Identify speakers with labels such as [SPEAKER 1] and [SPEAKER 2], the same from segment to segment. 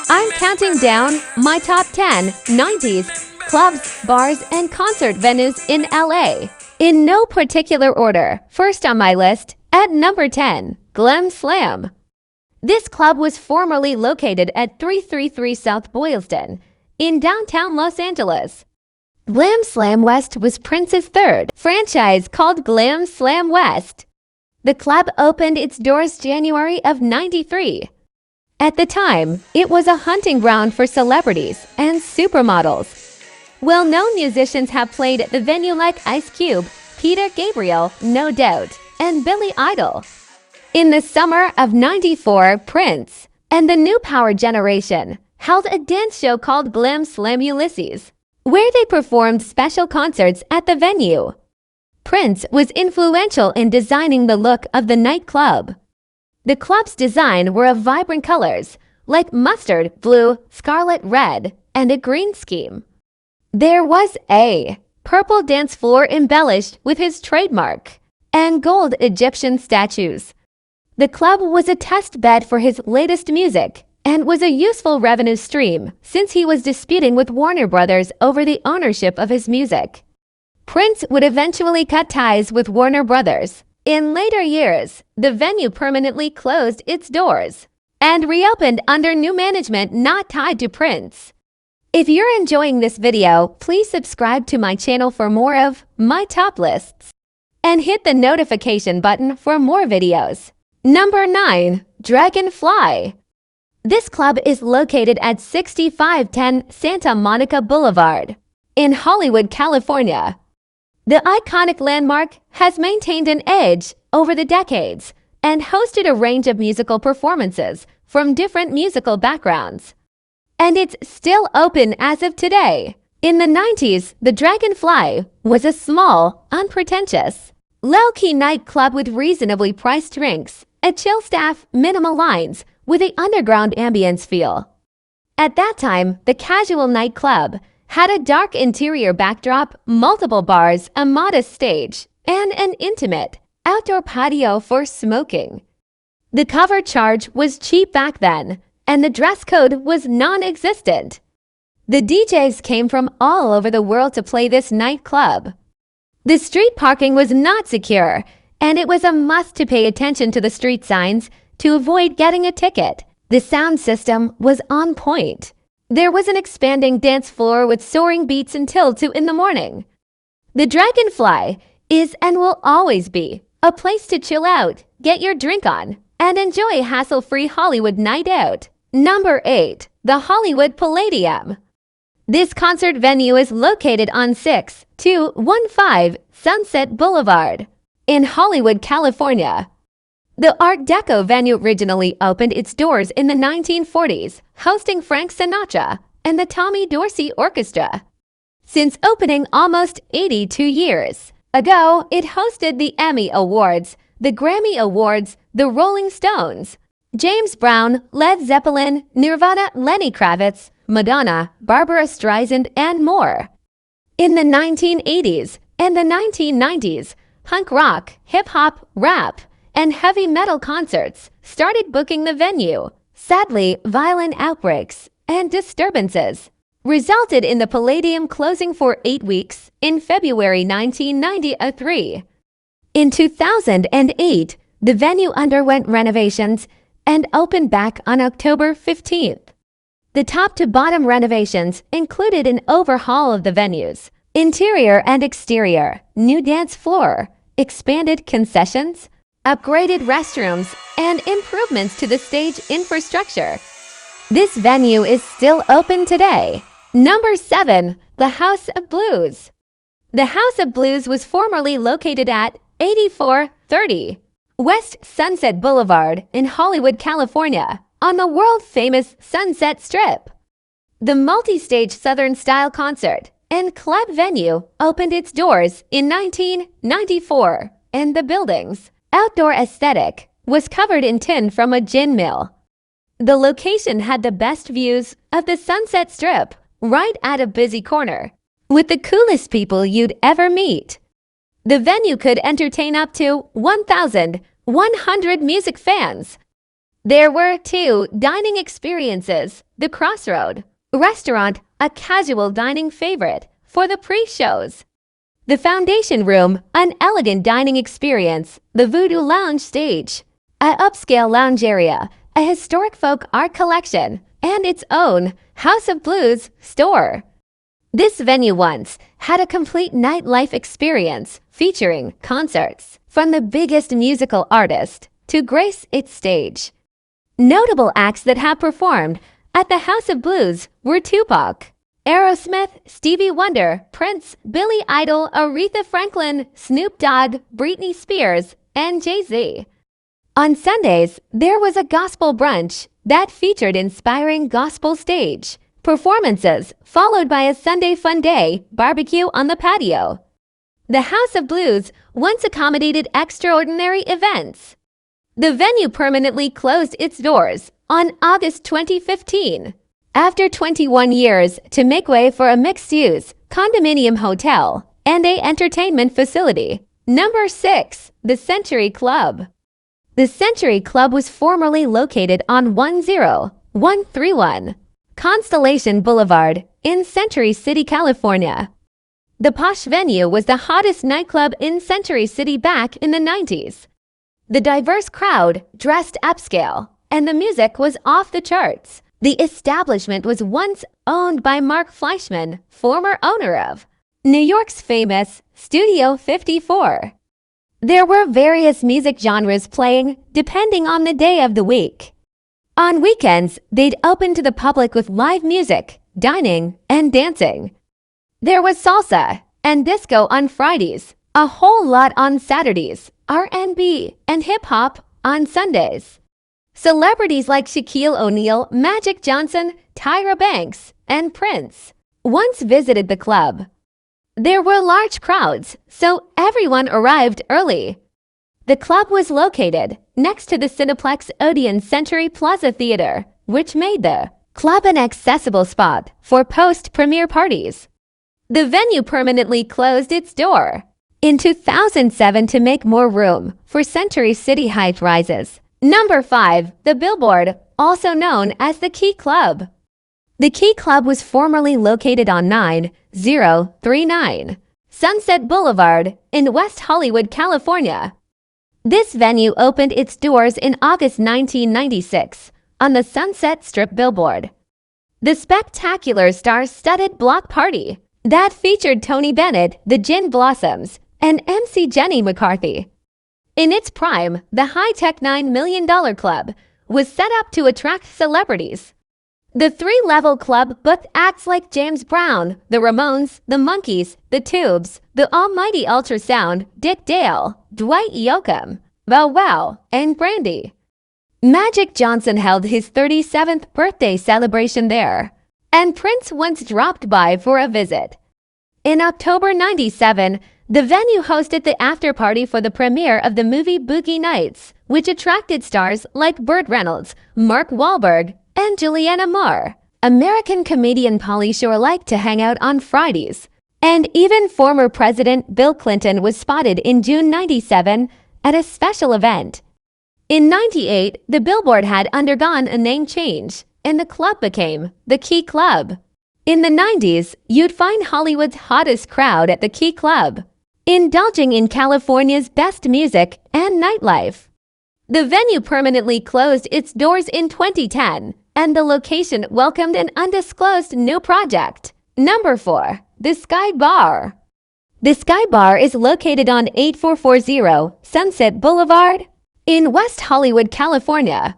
[SPEAKER 1] I'm counting down my top 10 90s clubs, bars, and concert venues in LA. In no particular order, first on my list, at number 10, Glam Slam. This club was formerly located at 333 South Boylston, in downtown Los Angeles. Glam Slam West was Prince's third franchise called Glam Slam West. The club opened its doors January of '93. At the time, it was a hunting ground for celebrities and supermodels. Well-known musicians have played at the venue like Ice Cube, Peter Gabriel, No Doubt, and Billy Idol. In the summer of '94, Prince and the New Power Generation held a dance show called Glam Slam Ulysses, where they performed special concerts at the venue. Prince was influential in designing the look of the nightclub. The club's design were of vibrant colors, like mustard, blue, scarlet red, and a green scheme. There was a purple dance floor embellished with his trademark and gold Egyptian statues. The club was a test bed for his latest music and was a useful revenue stream since he was disputing with Warner Brothers over the ownership of his music. Prince would eventually cut ties with Warner Brothers. In later years, the venue permanently closed its doors and reopened under new management not tied to Prince. If you're enjoying this video, please subscribe to my channel for more of my top lists and hit the notification button for more videos. Number 9. Dragonfly. This club is located at 6510 Santa Monica Boulevard in Hollywood, California. The iconic landmark has maintained an edge over the decades and hosted a range of musical performances from different musical backgrounds. And it's still open as of today. In the 90s, the Dragonfly was a small, unpretentious, low-key nightclub with reasonably priced drinks, a chill staff, minimal lines, with an underground ambience feel. At that time, the casual nightclub had a dark interior backdrop, multiple bars, a modest stage, and an intimate outdoor patio for smoking. The cover charge was cheap back then, and the dress code was non-existent. The DJs came from all over the world to play this nightclub. The street parking was not secure, and it was a must to pay attention to the street signs to avoid getting a ticket. The sound system was on point. There was an expanding dance floor with soaring beats until 2 in the morning. The Dragonfly is and will always be a place to chill out, get your drink on, and enjoy a hassle-free Hollywood night out. Number 8. The Hollywood Palladium. This concert venue is located on 6215 Sunset Boulevard in Hollywood, California. The Art Deco venue originally opened its doors in the 1940s, hosting Frank Sinatra and the Tommy Dorsey Orchestra. Since opening almost 82 years ago, it hosted the Emmy Awards, the Grammy Awards, the Rolling Stones, James Brown, Led Zeppelin, Nirvana, Lenny Kravitz, Madonna, Barbara Streisand, and more. In the 1980s and the 1990s, punk rock, hip-hop, rap, and heavy metal concerts started booking the venue. Sadly, violent outbreaks and disturbances resulted in the Palladium closing for 8 weeks in February 1993. In 2008, the venue underwent renovations and opened back on October 15th. The top-to-bottom renovations included an overhaul of the venue's interior and exterior, new dance floor, expanded concessions, upgraded restrooms, and improvements to the stage infrastructure. This venue is still open today. Number 7. The House of Blues. The House of Blues was formerly located at 8430 West Sunset Boulevard in Hollywood, California, on the world-famous Sunset Strip. The multi-stage Southern-style concert and club venue opened its doors in 1994, and the building's outdoor aesthetic was covered in tin from a gin mill. The location had the best views of the Sunset Strip right at a busy corner, with the coolest people you'd ever meet. The venue could entertain up to 1,100 music fans. There were two dining experiences: the Crossroad Restaurant, a casual dining favorite for the pre-shows; the Foundation Room, an elegant dining experience; the Voodoo Lounge Stage, an upscale lounge area, a historic folk art collection, and its own House of Blues store. This venue once had a complete nightlife experience featuring concerts from the biggest musical artists to grace its stage. Notable acts that have performed at the House of Blues were Tupac, Aerosmith, Stevie Wonder, Prince, Billy Idol, Aretha Franklin, Snoop Dogg, Britney Spears, and Jay-Z. On Sundays, there was a gospel brunch that featured inspiring gospel stage performances, followed by a Sunday fun day barbecue on the patio. The House of Blues once accommodated extraordinary events. The venue permanently closed its doors on August 2015, after 21 years, to make way for a mixed-use condominium hotel and an entertainment facility. Number 6. The Century Club. The Century Club was formerly located on 10131 Constellation Boulevard in Century City, California. The posh venue was the hottest nightclub in Century City back in the 90s. The diverse crowd dressed upscale, and the music was off the charts. The establishment was once owned by Mark Fleischman, former owner of New York's famous Studio 54. There were various music genres playing depending on the day of the week. On weekends, they'd open to the public with live music, dining, and dancing. There was salsa and disco on Fridays, a whole lot on Saturdays, R&B and hip-hop on Sundays. Celebrities like Shaquille O'Neal, Magic Johnson, Tyra Banks, and Prince once visited the club. There were large crowds, so everyone arrived early. The club was located next to the Cineplex Odeon Century Plaza Theater, which made the club an accessible spot for post-premiere parties. The venue permanently closed its door in 2007 to make more room for Century City high-rises. Number 5. The Billboard, also known as the Key Club. The Key Club was formerly located on 9039 Sunset Boulevard in West Hollywood, California. This venue opened its doors in August 1996 on the Sunset Strip billboard. The spectacular star-studded block party that featured Tony Bennett, the Gin Blossoms, and MC Jenny McCarthy. In its prime, the high-tech $9 million club was set up to attract celebrities. The three-level club booked acts like James Brown, the Ramones, the Monkees, the Tubes, the Almighty Ultrasound, Dick Dale, Dwight Yoakam, Bow Wow, and Brandy. Magic Johnson held his 37th birthday celebration there, and Prince once dropped by for a visit. In October '97, the venue hosted the after-party for the premiere of the movie Boogie Nights, which attracted stars like Burt Reynolds, Mark Wahlberg, and Julianne Moore. American comedian Pauly Shore liked to hang out on Fridays, and even former President Bill Clinton was spotted in June '97 at a special event. In '98, the Billboard had undergone a name change, and the club became the Key Club. In the '90s, you'd find Hollywood's hottest crowd at the Key Club, indulging in California's best music and nightlife. The venue permanently closed its doors in 2010, and the location welcomed an undisclosed new project. Number 4. The Sky Bar. The Sky Bar is located on 8440 Sunset Boulevard in West Hollywood, California.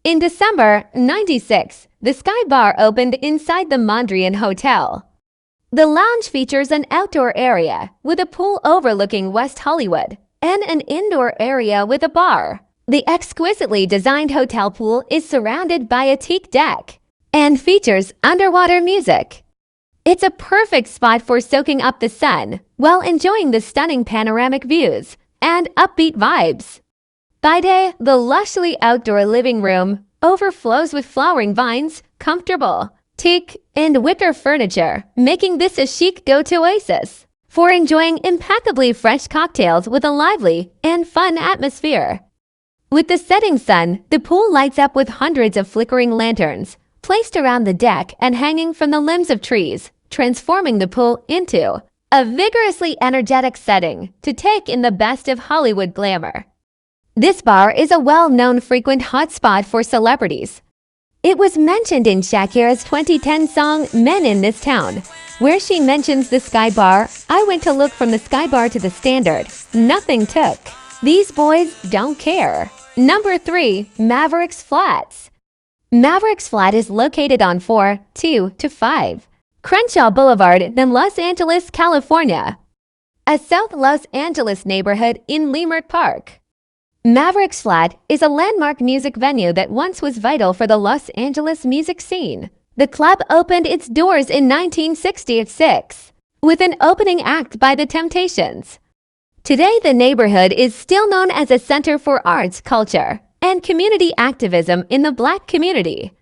[SPEAKER 1] In December '96, the Sky Bar opened inside the Mondrian Hotel. The lounge features an outdoor area with a pool overlooking West Hollywood and an indoor area with a bar. The exquisitely designed hotel pool is surrounded by a teak deck and features underwater music. It's a perfect spot for soaking up the sun while enjoying the stunning panoramic views and upbeat vibes. By day, the lushly outdoor living room overflows with flowering vines, comfortable teak and wicker furniture, making this a chic go-to oasis for enjoying impeccably fresh cocktails with a lively and fun atmosphere. With the setting sun, the pool lights up with hundreds of flickering lanterns, placed around the deck and hanging from the limbs of trees, transforming the pool into a vigorously energetic setting to take in the best of Hollywood glamour. This bar is a well-known frequent hotspot for celebrities. It was mentioned in Shakira's 2010 song Men in This Town, where she mentions the Sky Bar. I went to look from the Sky Bar to the Standard. Nothing took. These boys don't care. Number 3. Mavericks Flats. Mavericks Flat is located on 425 Crenshaw Boulevard in Los Angeles, California, a South Los Angeles neighborhood in Leimert Park. Mavericks Flat is a landmark music venue that once was vital for the Los Angeles music scene. The club opened its doors in 1966 with an opening act by The Temptations. Today, the neighborhood is still known as a center for arts, culture, and community activism in the Black community.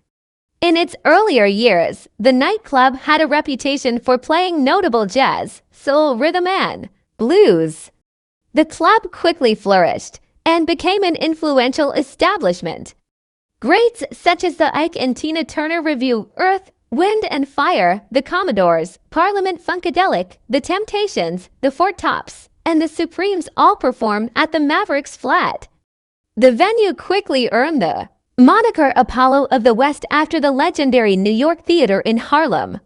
[SPEAKER 1] In its earlier years, the nightclub had a reputation for playing notable jazz, soul, rhythm, and blues. The club quickly flourished and became an influential establishment. Greats such as the Ike and Tina Turner Revue, Earth, Wind and Fire, the Commodores, Parliament Funkadelic, The Temptations, the Four Tops, and the Supremes all performed at the Mavericks Flat. The venue quickly earned the moniker Apollo of the West after the legendary New York Theater in Harlem.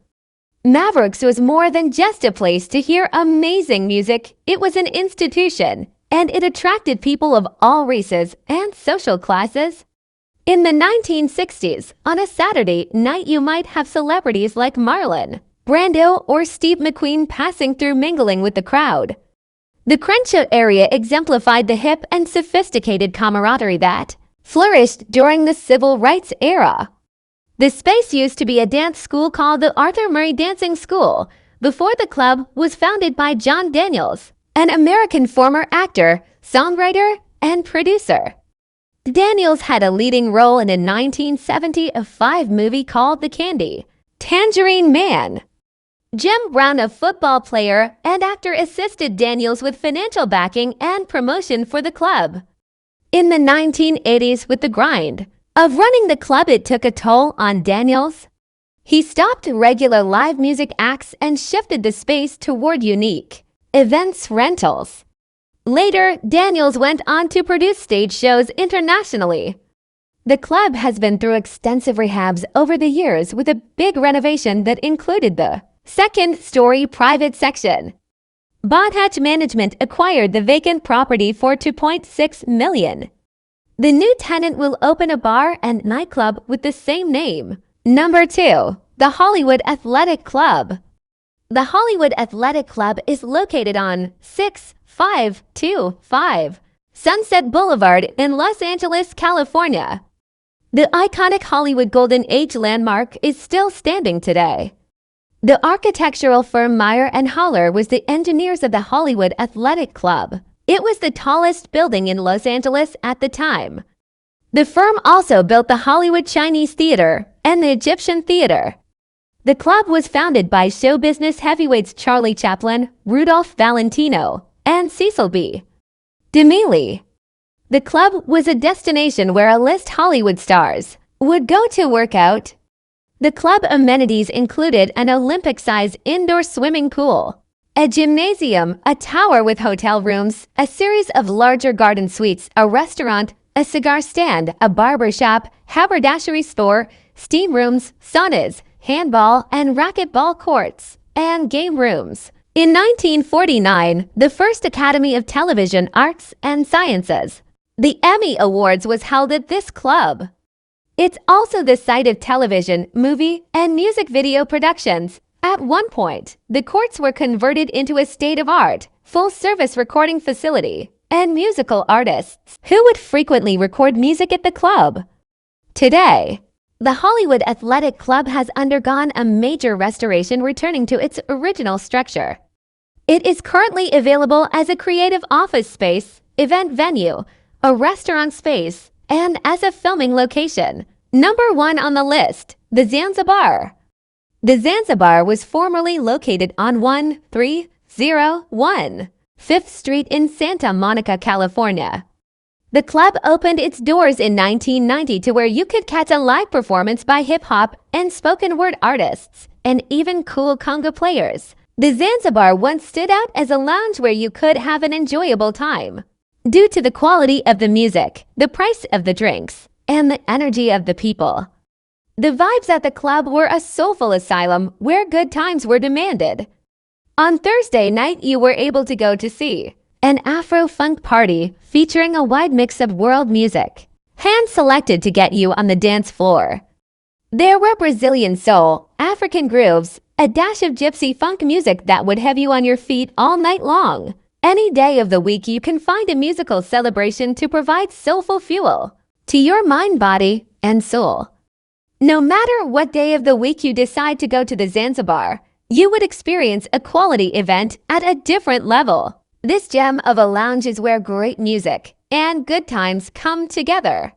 [SPEAKER 1] Mavericks was more than just a place to hear amazing music. It was an institution, and it attracted people of all races and social classes. In the 1960s, on a Saturday night you might have celebrities like Marlon Brando or Steve McQueen passing through, mingling with the crowd. The Crenshaw area exemplified the hip and sophisticated camaraderie that flourished during the civil rights era. The space used to be a dance school called the Arthur Murray Dancing School before the club was founded by John Daniels, an American former actor, songwriter, and producer. Daniels had a leading role in a 1975 movie called The Candy Tangerine Man. Jim Brown, a football player and actor, assisted Daniels with financial backing and promotion for the club. In the 1980s, with the grind of running the club, it took a toll on Daniels. He stopped regular live music acts and shifted the space toward unique events rentals. Later, Daniels went on to produce stage shows internationally. The club has been through extensive rehabs over the years, with a big renovation that included the second-story private section. Bonhatch Management acquired the vacant property for $2.6 million. The new tenant will open a bar and nightclub with the same name. Number 2. The Hollywood Athletic Club. The Hollywood Athletic Club is located on 6525 Sunset Boulevard in Los Angeles, California. The iconic Hollywood Golden Age landmark is still standing today. The architectural firm Meyer and Holler was the engineers of the Hollywood Athletic Club. It was the tallest building in Los Angeles at the time. The firm also built the Hollywood Chinese Theater and the Egyptian Theater. The club was founded by show business heavyweights Charlie Chaplin, Rudolph Valentino, and Cecil B. DeMille. The club was a destination where A-list Hollywood stars would go to work out. The club amenities included an Olympic-sized indoor swimming pool, a gymnasium, a tower with hotel rooms, a series of larger garden suites, a restaurant, a cigar stand, a barber shop, haberdashery store, steam rooms, saunas, handball and racquetball courts, and game rooms. In 1949, the first Academy of Television Arts and Sciences, the Emmy Awards, was held at this club. It's also the site of television, movie, and music video productions. At one point, the courts were converted into a state-of-the-art, full-service recording facility, and musical artists who would frequently record music at the club. Today, the Hollywood Athletic Club has undergone a major restoration, returning to its original structure. It is currently available as a creative office space, event venue, a restaurant space, and as a filming location. Number 1 on the list, the Zanzibar. The Zanzibar was formerly located on 1301 5th Street in Santa Monica, California. The club opened its doors in 1990 to where you could catch a live performance by hip-hop and spoken word artists, and even cool conga players. The Zanzibar once stood out as a lounge where you could have an enjoyable time. Due to the quality of the music, the price of the drinks, and the energy of the people. The vibes at the club were a soulful asylum where good times were demanded. On Thursday night, you were able to go to see an Afro-funk party featuring a wide mix of world music, hand-selected to get you on the dance floor. There were Brazilian soul, African grooves, a dash of gypsy funk music that would have you on your feet all night long. Any day of the week you can find a musical celebration to provide soulful fuel to your mind, body, and soul. No matter what day of the week you decide to go to the Zanzibar, you would experience a quality event at a different level. This gem of a lounge is where great music and good times come together.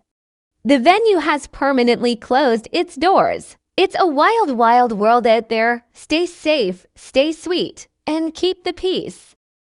[SPEAKER 1] The venue has permanently closed its doors. It's a wild, wild world out there. Stay safe, stay sweet, and keep the peace.